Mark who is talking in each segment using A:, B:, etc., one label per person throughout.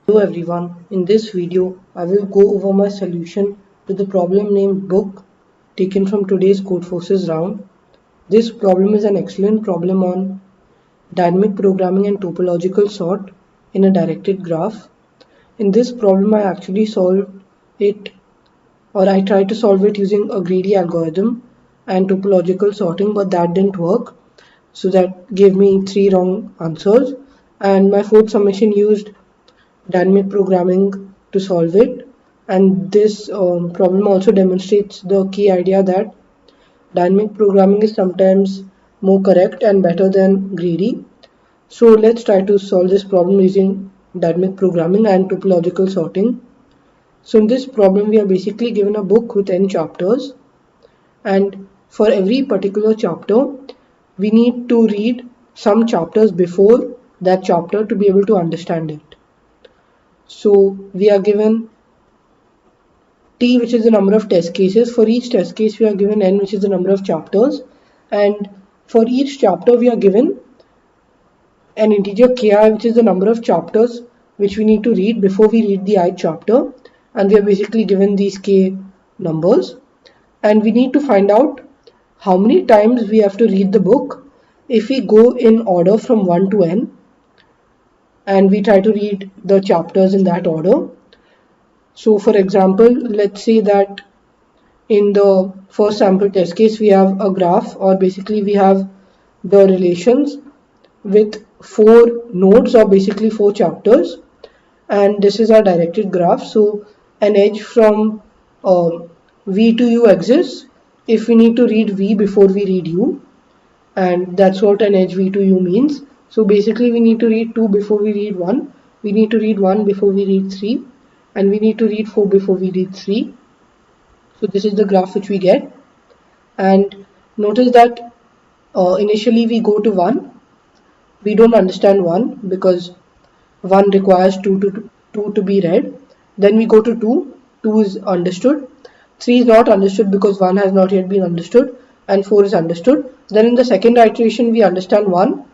A: Hello everyone, in this video I will go over my solution to the problem named book taken from today's Codeforces round. This problem is an excellent problem on dynamic programming and topological sort in a directed graph. In this problem I actually solved it, or I tried to solve it using a greedy algorithm and topological sorting, but that didn't work. So that gave me 3 wrong answers, and my fourth submission used dynamic programming to solve it. And this problem also demonstrates the key idea that dynamic programming is sometimes more correct and better than greedy. So let's try to solve this problem using dynamic programming and topological sorting. So in this problem we are basically given a book with n chapters, and for every particular chapter we need to read some chapters before that chapter to be able to understand it. So we are given t, which is the number of test cases. For each test case we are given n, which is the number of chapters, and for each chapter we are given an integer ki, which is the number of chapters which we need to read before we read the ith chapter, and we are basically given these k numbers, and we need to find out how many times we have to read the book if we go in order from 1 to n, and we try to read the chapters in that order. So for example, let's say that in the first sample test case we have a graph, or basically we have the relations with 4 nodes, or basically 4 chapters, and this is our directed graph. So an edge from v to u exists if we need to read v before we read u, and that's what an edge v to u means. So basically we need to read 2 before we read 1, we need to read 1 before we read 3, and we need to read 4 before we read 3. So this is the graph which we get, and notice that initially we go to 1, we don't understand 1 because 1 requires 2 to be read. Then we go to 2, 2 is understood, 3 is not understood because 1 has not yet been understood, and 4 is understood. Then in the second iteration we understand 1,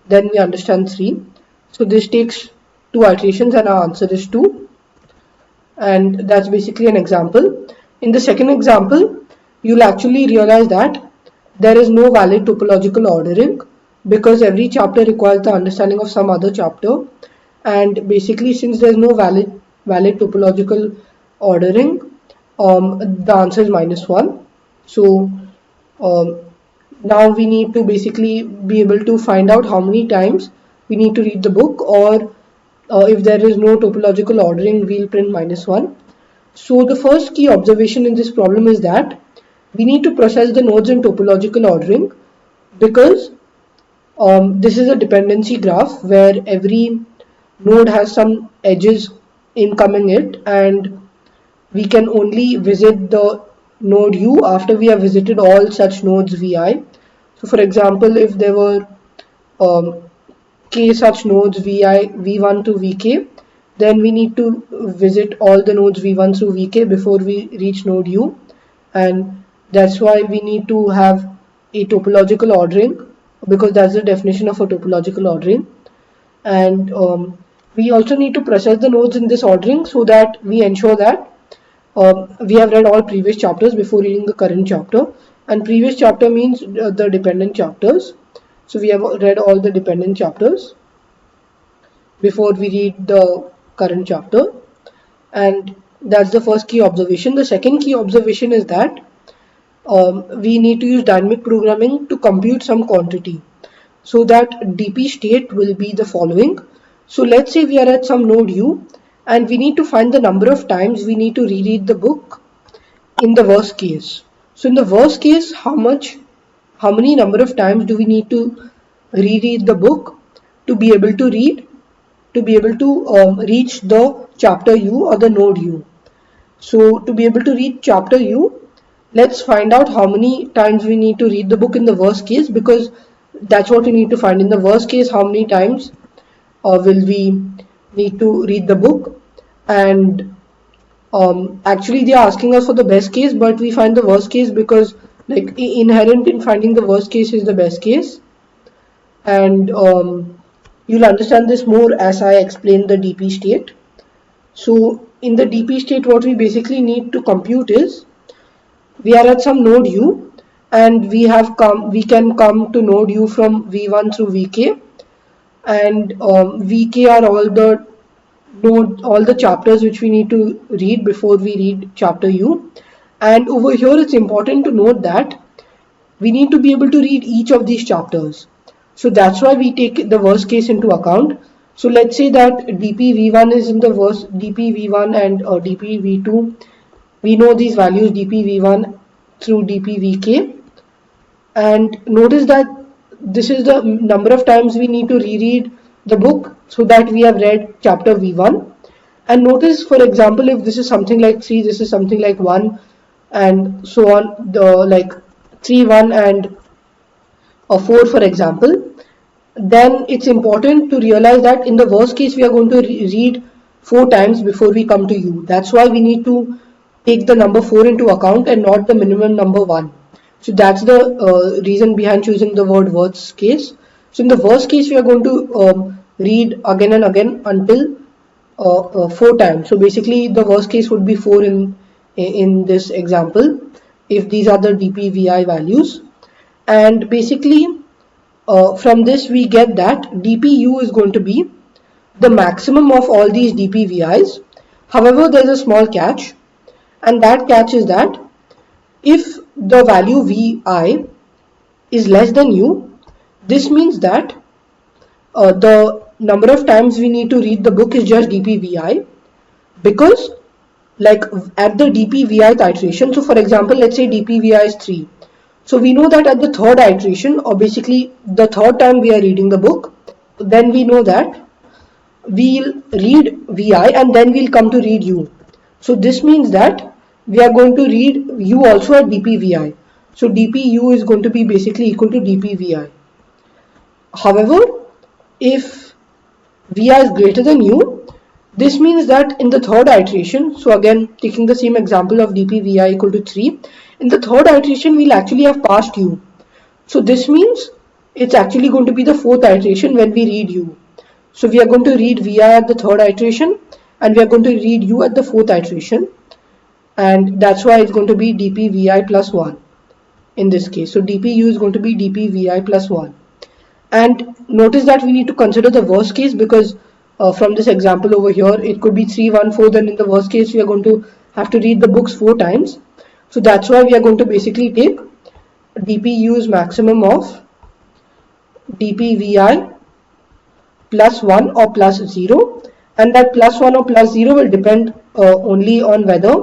A: then we understand 3. So this takes 2 iterations and our answer is 2, and that's basically an example. In the second example, you'll actually realize that there is no valid topological ordering because every chapter requires the understanding of some other chapter, and basically since there's no valid topological ordering, the answer is -1. So now we need to basically be able to find out how many times we need to read the book, or if there is no topological ordering, we'll print -1. So the first key observation in this problem is that we need to process the nodes in topological ordering, because this is a dependency graph where every node has some edges incoming it, and we can only visit the node u after we have visited all such nodes vi. So for example, if there were k such nodes vi, v1 to vk, then we need to visit all the nodes v1 through vk before we reach node u, and that's why we need to have a topological ordering, because that's the definition of a topological ordering. And we also need to process the nodes in this ordering so that we ensure that we have read all previous chapters before reading the current chapter, and previous chapter means the dependent chapters. So we have read all the dependent chapters before we read the current chapter, and that's the first key observation. The second key observation is that we need to use dynamic programming to compute some quantity, so that dp state will be the following. So let's say we are at some node u, and we need to find the number of times we need to reread the book in the worst case. So in the worst case, how many number of times do we need to reread the book to be able to reach the chapter u or the node u. So to be able to read chapter u, let's find out how many times we need to read the book in the worst case, because that's what we need to find. In the worst case, how many times will we need to read the book, and actually they are asking us for the best case, but we find the worst case because like inherent in finding the worst case is the best case. And you'll understand this more as I explain the dp state. So in the DP state, what we basically need to compute is, we are at some node U, and we can come to node U from V1 through Vk, and Vk are all the chapters which we need to read before we read chapter U. And over here it's important to note that we need to be able to read each of these chapters. So that's why we take the worst case into account. So let's say that dpv1 is in the worst, dpv1 and dpv2, we know these values dpv1 through dpvk, and notice that this is the number of times we need to reread the book so that we have read chapter v1. And notice, for example, if this is something like 3, this is something like 1, and so on, like 3, 1 and 4, for example, then it's important to realize that in the worst case we are going to read 4 times before we come to u. That's why we need to take the number 4 into account and not the minimum number 1. So that's the reason behind choosing the word worst case. So in the worst case we are going to read again and again until 4 times. So basically the worst case would be 4 in this example, if these are the dpvi values. And basically from this we get that dpu is going to be the maximum of all these dpvis. However, there's a small catch, and that catch is that if the value vi is less than u, this means that the number of times we need to read the book is just dpvi, because like at the dpvi iteration, so for example, let's say dpvi is 3. So we know that at the third iteration, or basically the third time we are reading the book, then we know that we'll read vi and then we'll come to read u. So this means that we are going to read u also at dpvi. So dpu is going to be basically equal to dpvi. However, if vi is greater than u, this means that in the third iteration, so again taking the same example of dpvi equal to 3, in the third iteration we'll actually have passed u. So this means it's actually going to be the fourth iteration when we read u. So we are going to read vi at the third iteration and we are going to read u at the fourth iteration, and that's why it's going to be dpvi plus 1 in this case. So dpu is going to be dpvi plus 1. And notice that we need to consider the worst case, because from this example over here it could be 3, 1, 4, then in the worst case we are going to have to read the books 4 times. So that's why we are going to basically take dpu's maximum of dpvi plus 1 or plus 0, and that plus 1 or plus 0 will depend only on whether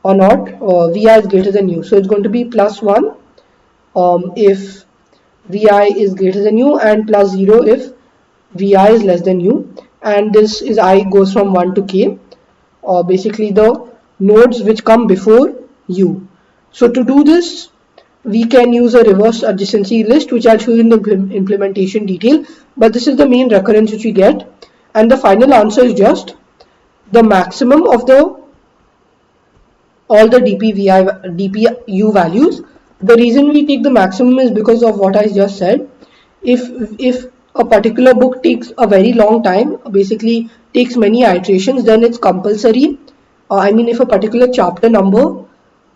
A: or not vi is greater than u. So it's going to be plus 1 if vi is greater than u, and plus 0 if vi is less than u, and this is I goes from 1 to k, or basically the nodes which come before u. So to do this, we can use a reverse adjacency list, which I'll show you in the implementation detail, but this is the main recurrence which we get, and the final answer is just the maximum of all the dpu values. The reason we take the maximum is because of what I just said. If a particular book takes a very long time, basically takes many iterations, then it's compulsory. If a particular chapter number,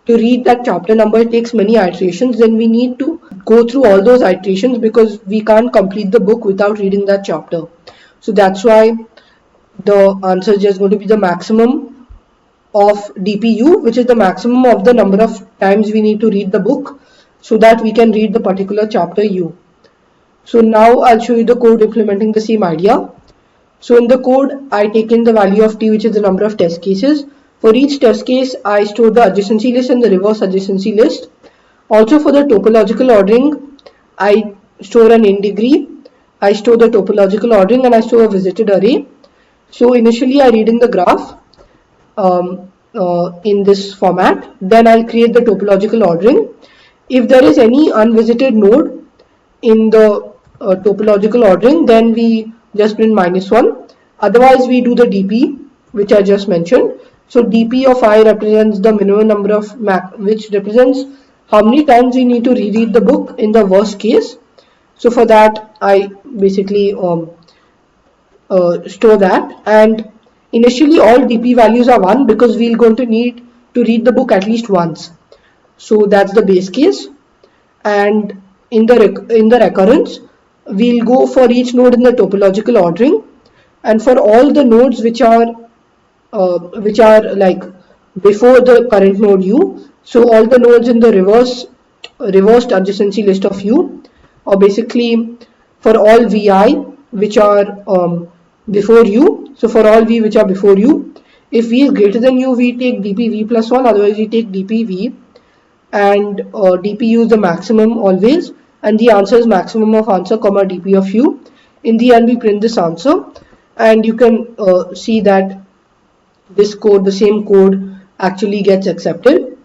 A: to read that chapter number takes many iterations, then we need to go through all those iterations, because we can't complete the book without reading that chapter. So that's why the answer is just going to be the maximum of dpu, which is the maximum of the number of times we need to read the book so that we can read the particular chapter u. So now I'll show you the code implementing the same idea. So in the code, I take in the value of t, which is the number of test cases. For each test case, I store the adjacency list and the reverse adjacency list. Also for the topological ordering, I store an in degree, I store the topological ordering, and I store a visited array. So initially I read in the graph in this format, then I'll create the topological ordering. If there is any unvisited node in the topological ordering, then we just print -1. Otherwise we do the dp, which I just mentioned. So dp of I represents the minimum number of which represents how many times we need to reread the book in the worst case. So for that I basically store that, and Initially all DP values are 1 because we're going to need to read the book at least once. So that's the base case. And in the recurrence, we'll go for each node in the topological ordering, and for all the nodes which are like before the current node u, so all the nodes in the reversed adjacency list of u, or basically for all vi which are before u, so for all v which are before u, if v is greater than u, we take dpv plus 1, otherwise we take dpv, and dpu is the maximum always, and the answer is maximum of answer comma dp of u. In the end we print this answer, and you can see that this code, the same code, actually gets accepted.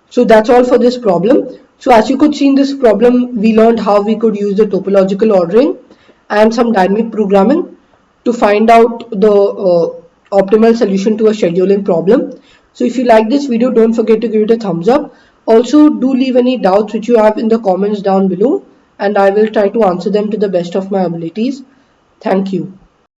A: So that's all for this problem. So as you could see in this problem, we learned how we could use the topological ordering and some dynamic programming to find out the optimal solution to a scheduling problem. So if you like this video, don't forget to give it a thumbs up. Also, do leave any doubts which you have in the comments down below, and I will try to answer them to the best of my abilities. Thank you.